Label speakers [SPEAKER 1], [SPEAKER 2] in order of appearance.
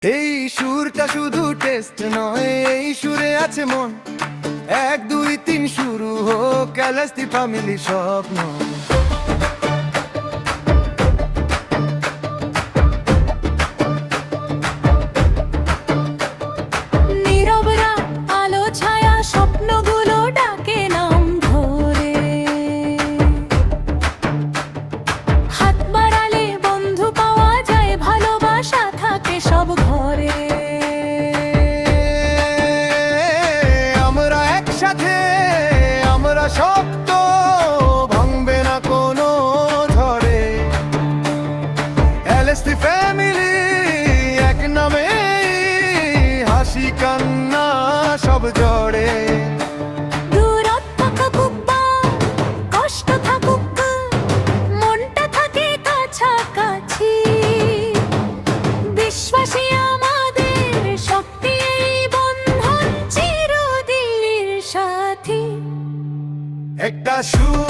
[SPEAKER 1] এই সুরটা শুধু টেস্ট নয়, এই সুরে আছে মন। 1 2 3 শুরু হোক এলএসটি ফ্যামিলি স্বপ্ন।
[SPEAKER 2] নীরব রাত, আলো ছায়া, স্বপ্নগুলো ডাকে নাম ধরে। হাত বাড়ালে বন্ধু পাওয়া যায়, ভালোবাসা থাকে সব ঘরে।
[SPEAKER 1] আমরা একসাথে, আমরা শক্ত, ভাঙবে না কোনো ঝড়ে। এলএসটি ফ্যামিলি এক নামে, হাসি কান্না সব জড়ে।
[SPEAKER 2] দূরত্ব থাকুক বা কষ্ট থাকুক, মনটা থাকে কাছাকাছি। বিশ্বাসী আমাদের শক্তি, এই বন্ধন চিরদিনের সাথী।
[SPEAKER 1] একটা সুর